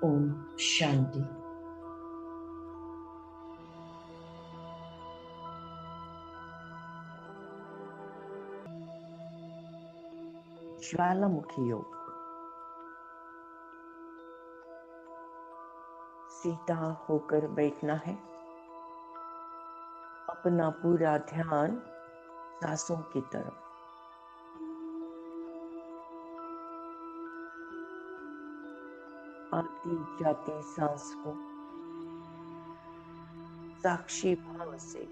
ओम शांति। ज्वालामुखी योग। सीधा होकर बैठना है। अपना पूरा ध्यान सांसों की तरफ। आती जाती सांस को साक्षी भाव से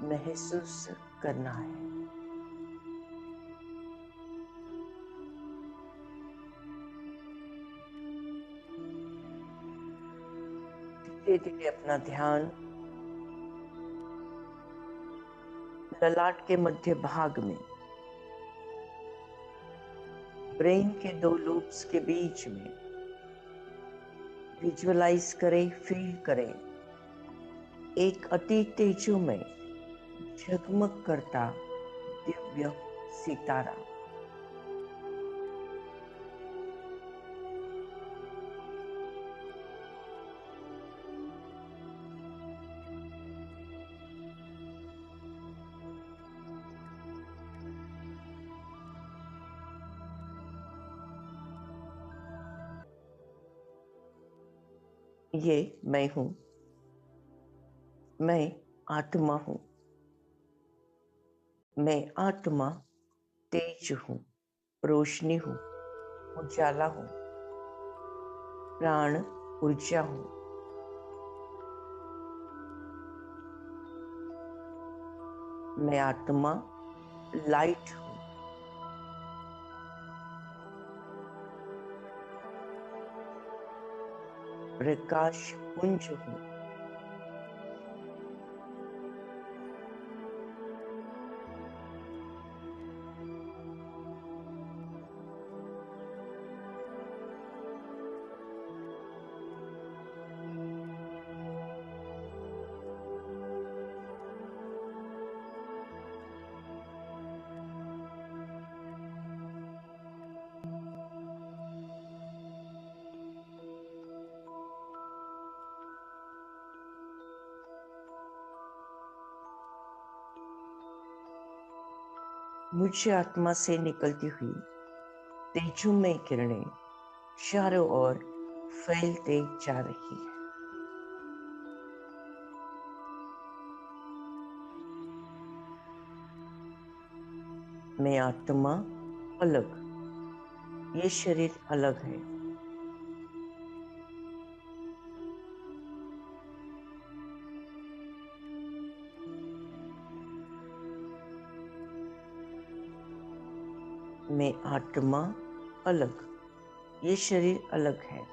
महसूस करना है। धीरे धीरे अपना ध्यान ललाट के मध्य भाग में, ब्रेन के 2 लूप्स के बीच में विजुअलाइज करें, फील करें एक अति तेजोमय झगमग करता दिव्य सितारा। ये मैं हूं, मैं आत्मा हूं, मैं आत्मा तेज हूं, रोशनी हूं, उजाला हूं, प्राण ऊर्जा हूं। मैं आत्मा लाइट हूं, प्रकाश पुंज हूं। मुझे आत्मा से निकलती हुई तेजोमय किरणें चारों ओर फैलते जा रही है। मैं आत्मा अलग, ये शरीर अलग है। मैं आत्मा अलग, ये शरीर अलग है।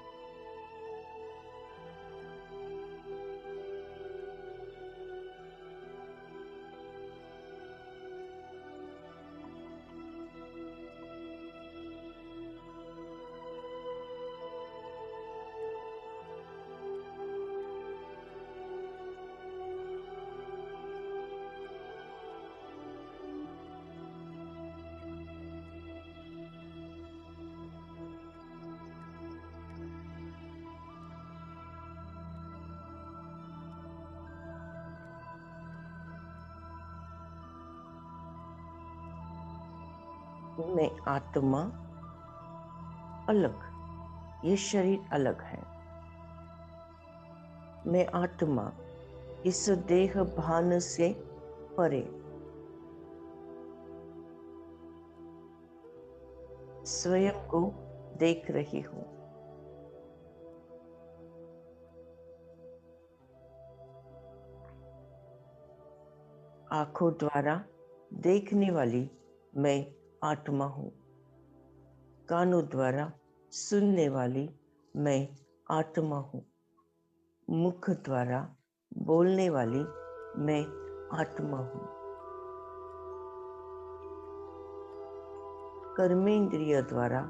मैं आत्मा अलग, ये शरीर अलग है। मैं आत्मा इस देह भान से परे, स्वयं को देख रही हूँ। आंखों द्वारा देखने वाली मैं आत्मा हूँ। कानों द्वारा सुनने वाली मैं आत्मा हूँ। मुख द्वारा बोलने वाली मैं आत्मा हूँ। कर्मेंद्रिय द्वारा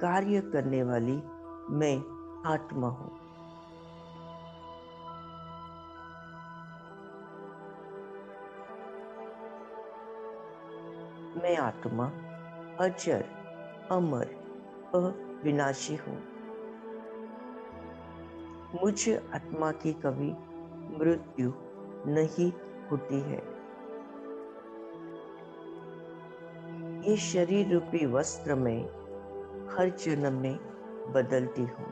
कार्य करने वाली मैं आत्मा हूँ। मैं आत्मा अजर, अमर, अविनाशी हूँ। मुझ आत्मा की कभी मृत्यु नहीं होती है। ये शरीर रूपी वस्त्र में हर जन्म में बदलती हूँ।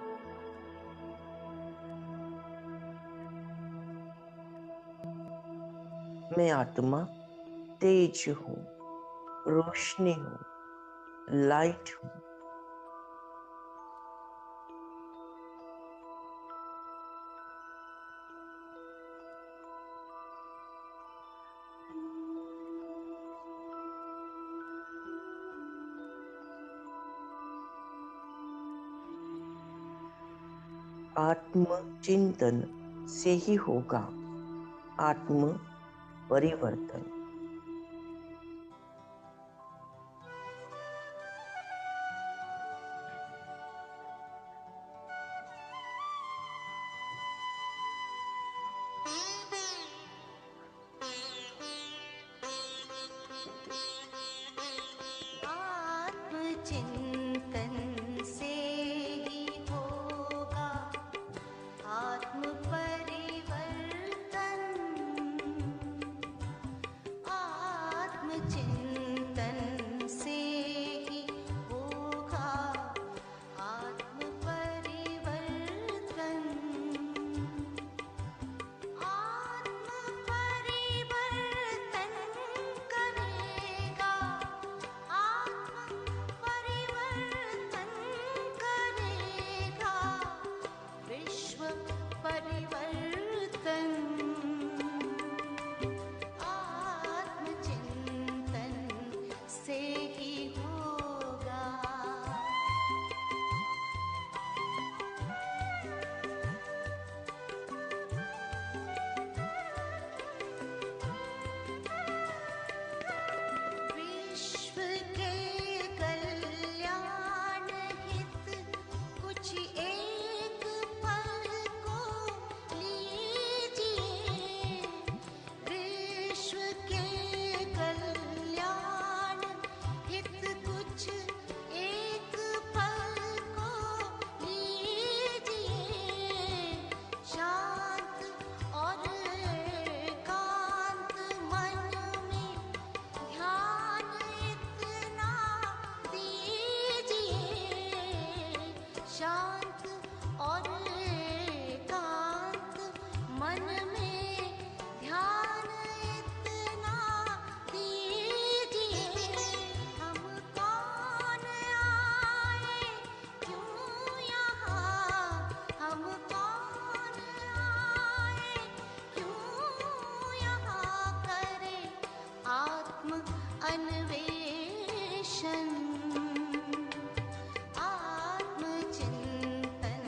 मैं आत्मा तेज हूँ, रोशनी हूँ, लाइट हूँ। आत्म चिंतन से ही होगा आत्म परिवर्तन। चिंतन से ही होगा आत्म परिवर्तन। आत्म चिंतन से ही होगा आत्म परिवर्तन। आत्म परिवर्तन करेगा, आत्म परिवर्तन करेगा, विश्व परिवर्तन। आत्मचिंतन से ही होगा। विश्व के कल्याण हित कुछ एक पल को लीजिए। विश्व के कल्याण हित कुछ एक पल को लीजिए। शांत और एकांत मन में ध्यान इतना दीजिए। शांत और एकांत मन में ध्यान इतना दीजिए। हम कौन आए क्यों यहाँ, हम कौन आए क्यों यहाँ करें आत्म अन्वेषण। आत्मचिंतन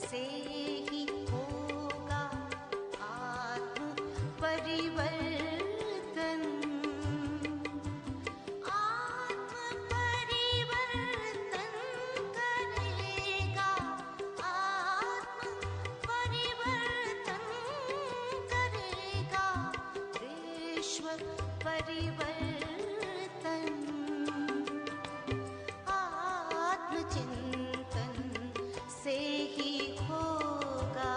से ही होगा आत्म परिवर्तन। आत्म परिवर्तन करेगा, आत्म परिवर्तन करेगा, विश्व परिवर्तन। आत्मचिंतन से ही होगा।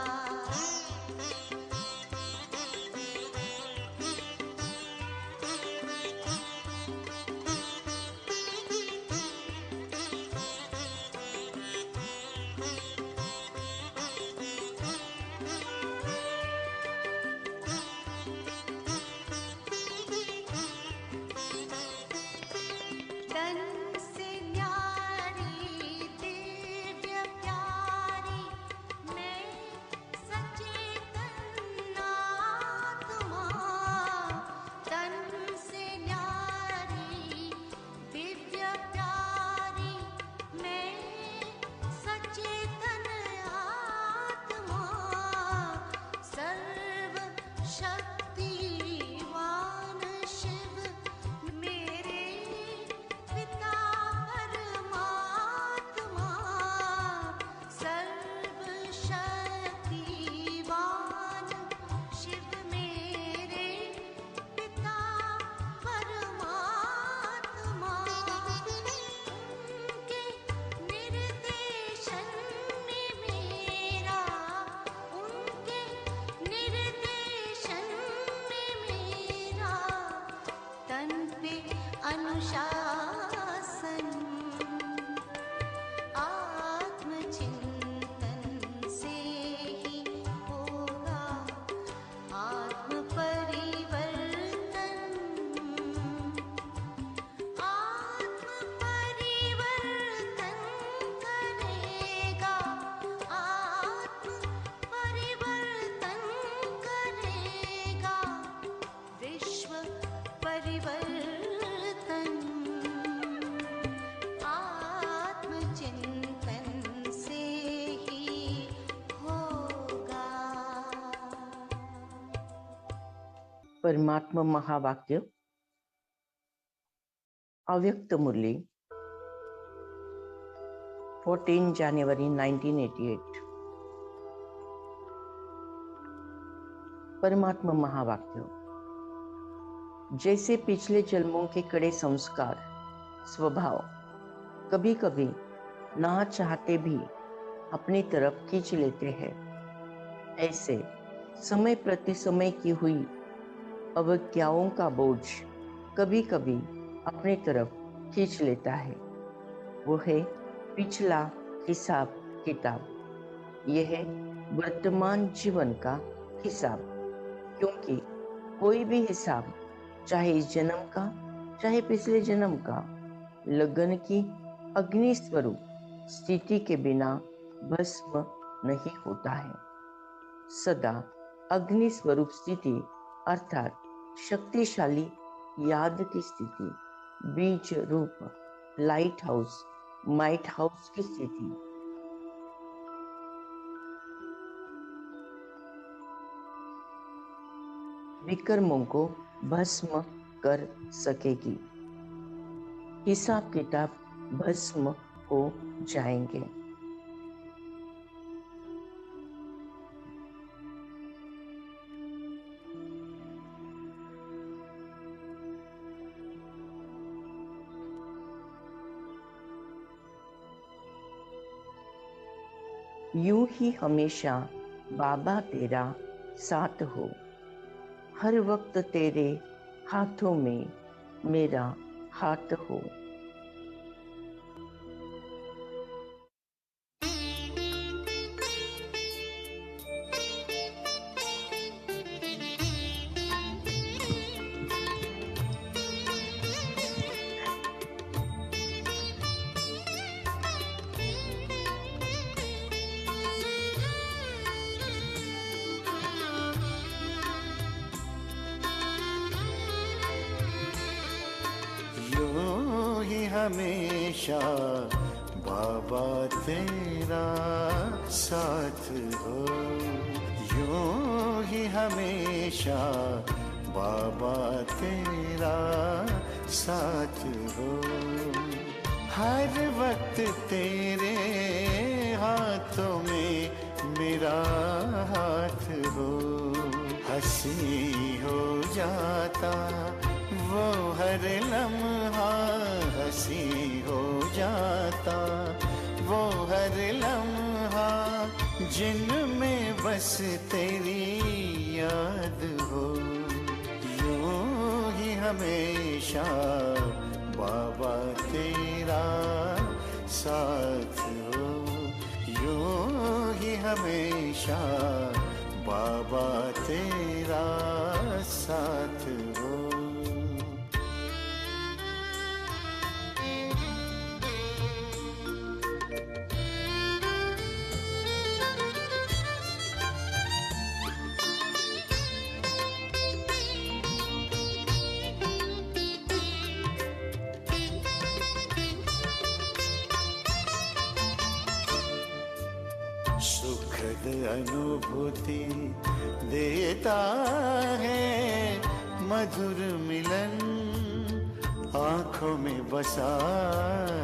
परमात्मा महावाक्य अव्यक्त मुरली 14 जनवरी 1988। परमात्मा महावाक्य। जैसे पिछले जन्मों के कड़े संस्कार स्वभाव कभी कभी ना चाहते भी अपनी तरफ खींच लेते हैं, ऐसे समय प्रति समय की हुई अवज्ञाओं का बोझ कभी कभी अपनी तरफ खींच लेता है। वो है पिछला हिसाब किताब। यह है वर्तमान जीवन का हिसाब, क्योंकि कोई भी हिसाब, चाहे इस जन्म का चाहे पिछले जन्म का, लगन की अग्नि स्वरूप स्थिति के बिना भस्म नहीं होता है। सदा अग्नि स्वरूप स्थिति अर्थात शक्तिशाली याद की स्थिति, बीज रूप लाइट हाउस माइट हाउस की स्थिति, विकर्मों को भस्म कर सकेगी। हिसाब किताब भस्म हो जाएंगे। यूं ही हमेशा बाबा तेरा साथ हो, हर वक्त तेरे हाथों में मेरा हाथ हो। हमेशा बाबा तेरा साथ हो, यूं ही हमेशा बाबा तेरा साथ हो, हर वक्त तेरे हाथों में मेरा हाथ हो। हंसी हो जाता वो हर लम्हा, हंसी हो जाता वो हर लम्हा, जिनमें बस तेरी याद हो। यूं ही हमेशा बाबा तेरा साथ हो, यूं ही हमेशा बाबा तेरा साथ हो। सुखद अनुभूति देता है मधुर मिलन, आँखों में बसा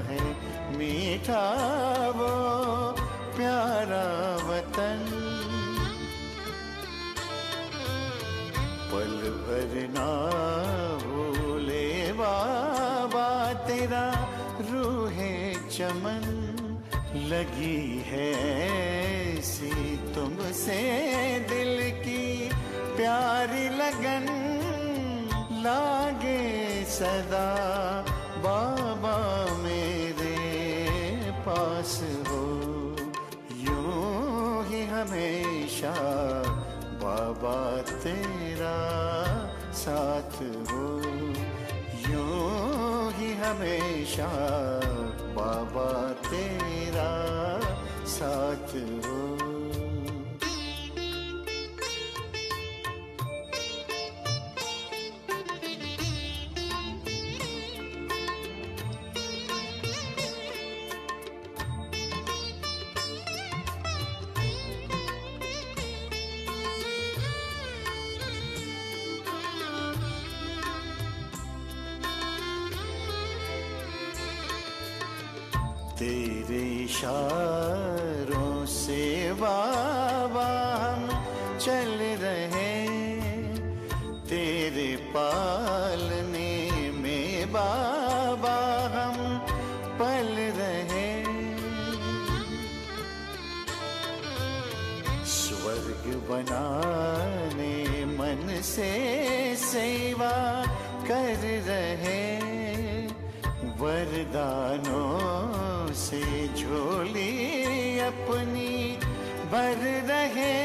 है मीठा वो प्यारा वतन। पल भर ना भूले बाबा तेरा रूहे चमन, लगी है ऐसी तुमसे दिल की प्यारी लगन, लागे सदा बाबा मेरे पास हो। यूं ही हमेशा बाबा तेरा साथ हो, यूं ही हमेशा बाबा तेरा साथ हो। तेरे इशारों से बाबा हम चल रहे, तेरे पालने में बाबा हम पल रहे। स्वर्ग बनाने मन से सेवा कर रहे, वरदानों से झोली अपनी भर रहे।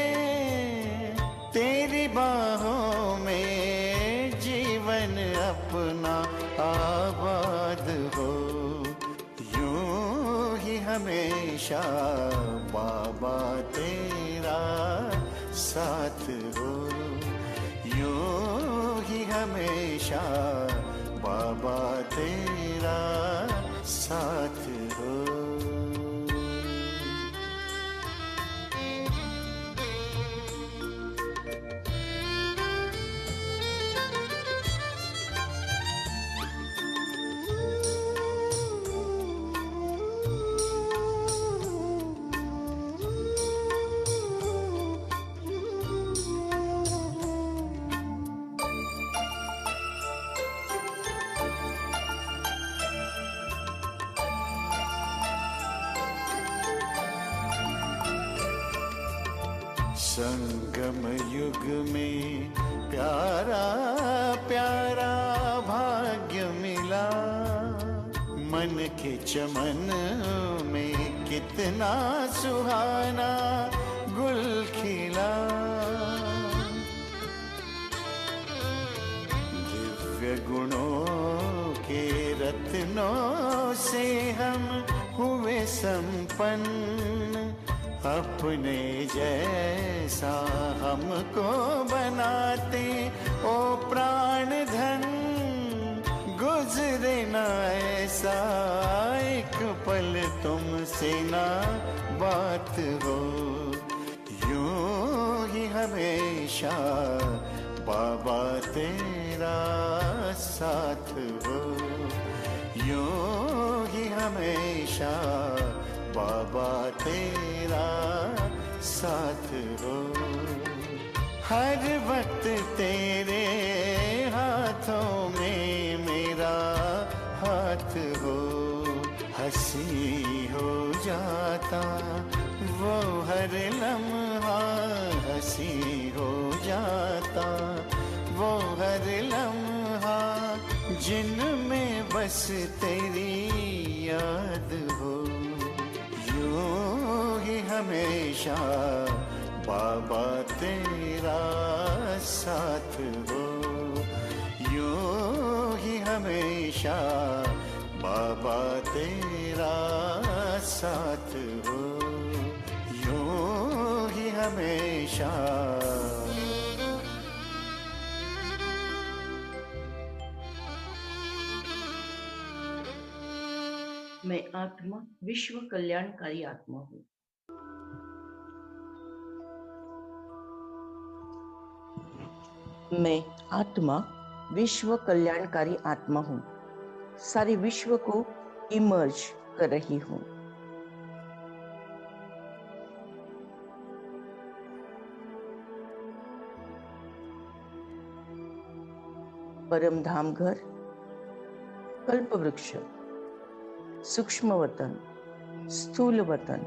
तेरी बाहों में जीवन अपना आबाद हो, यूं ही हमेशा बाबा तेरा साथ हो, यूं ही हमेशा बाबा तेरा साथ हो। संगम युग में प्यारा प्यारा भाग्य मिला, मन के चमन में कितना सुहाना गुल खिला। दिव्य गुणों के रत्नों से हम हुए संपन्न, अपने जैसा हमको बनाते ओ प्राण धन। गुजरे ना ऐसा एक पल तुमसे ना बात हो, यूं ही हमेशा बाबा तेरा साथ हो, यूं ही हमेशा बाबा तेरा साथ हो। हर वक्त तेरे हाथों में मेरा हाथ हो, हंसी हो जाता वो हर लम्हा, हंसी हो जाता वो हर लम्हा, जिनमें बस तेरी याद हो, यूं ही हमेशा बाबा तेरा साथ हो, यूं ही हमेशा बाबा तेरा साथ हो, यूं ही हमेशा। मैं आत्मा विश्व कल्याणकारी आत्मा हूँ। मैं आत्मा विश्व कल्याणकारी आत्मा हूँ, सारे विश्व को इमर्ज कर रही हूँ। परम धाम घर, कल्प वृक्ष, सूक्ष्म वतन, स्थूल वतन,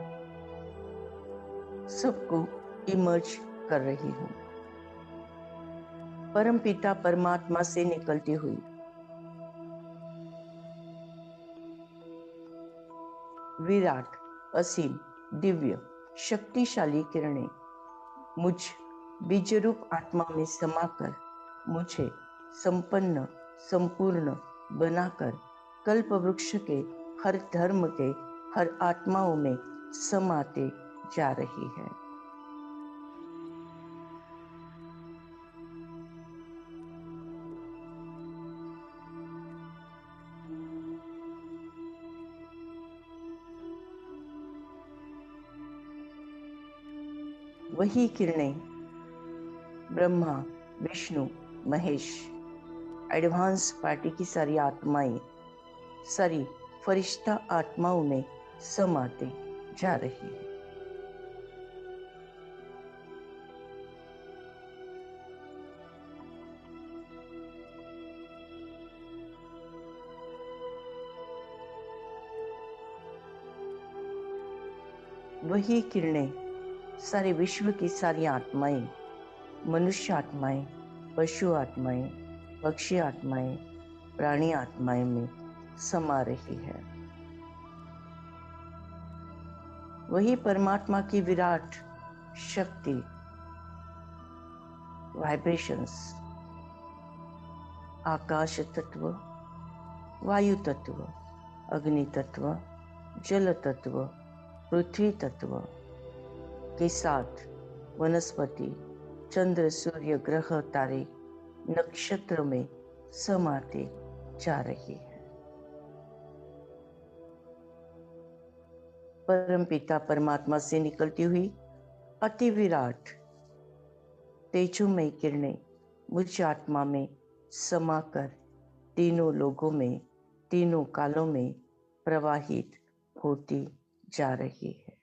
सबको इमर्ज कर रही हूँ। परम पिता परमात्मा से निकलती हुई विराट, असीम, दिव्य, शक्तिशाली किरणें मुझ बीजरूप आत्मा में समाकर मुझे संपन्न, संपूर्ण बनाकर कल्प वृक्ष के हर धर्म के हर आत्माओं में समाते जा रही है। वही किरणें ब्रह्मा, विष्णु, महेश, एडवांस पार्टी की सारी आत्माएं, सारी फरिश्ता आत्माओं में समाते जा रही है। वही किरणें सारे विश्व की सारी आत्माएं, मनुष्य आत्माएं, पशु आत्माएं, पक्षी आत्माएं, प्राणी आत्माएं में समा रही है। वही परमात्मा की विराट शक्ति, वाइब्रेशंस, आकाश तत्व, वायु तत्व, अग्नि तत्व, जल तत्व, पृथ्वी तत्व के साथ वनस्पति, चंद्र, सूर्य, ग्रह, तारे, नक्षत्र में समाते जा रही है। परमपिता परमात्मा से निकलती हुई अति विराट तेजोमय किरणें मुझ आत्मा में समाकर तीनों लोगों में, तीनों कालों में प्रवाहित होती जा रही है।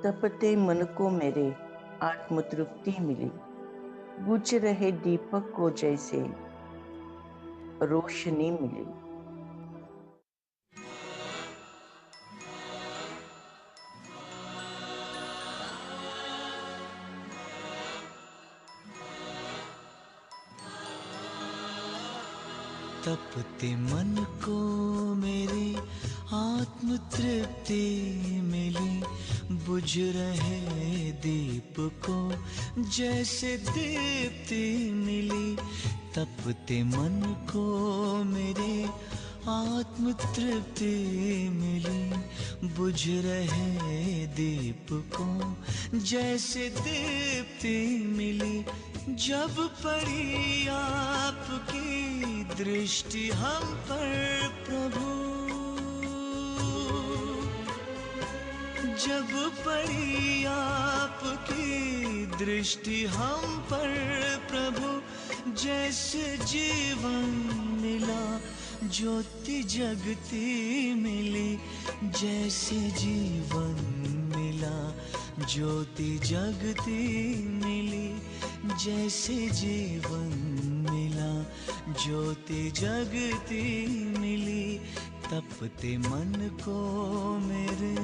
तपते मन को मेरे आत्म तृप्ति मिली, बुझ रहे दीपक को जैसे रोशनी मिली। तपते मन को मेरी आत्म तृप्ति मिली, बुझ रहे दीप को जैसे दीप्ति मिली। तपते मन को मेरे आत्म तृप्ति मिली, बुझ रहे दीप को जैसे दीप्ति मिली। जब पड़ी आपकी दृष्टि हम पर प्रभु, जब पड़ी आपकी दृष्टि हम पर प्रभु, जैसे जीवन मिला ज्योति जगती मिली, जैसे जीवन मिला ज्योति जगती मिली, जैसे जीवन मिला ज्योति जगती मिली। तपते मन को मेरे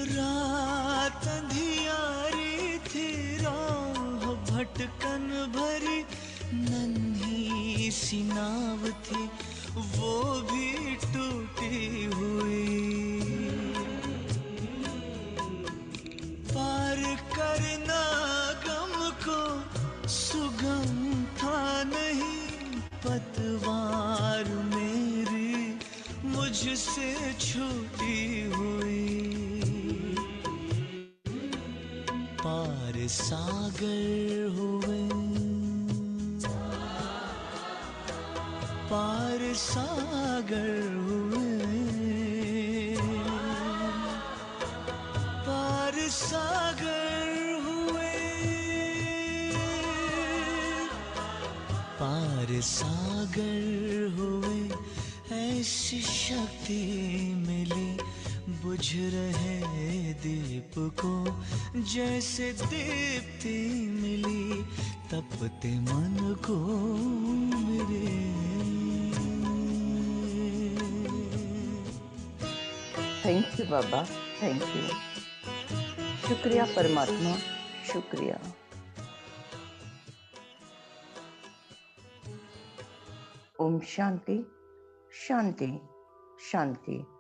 रात अंधियारी थी, राह भटकन भरी, नन्ही सी नाव थी वो भी टूटी हुई। पार करना गम को सुगम था नहीं, पतवार मेरी मुझसे छूटी हुई। पार सागर हुए, पार सागर हुए, पार सागर हुए, पार सागर हुए। ऐसी शक्ति मिली, बुझ रहे दीप को जैसे दीप्ति मिली। तपते मन को मेरे thank you Baba, thank you. शुक्रिया परमात्मा, शुक्रिया। ओम शांति शांति शांति।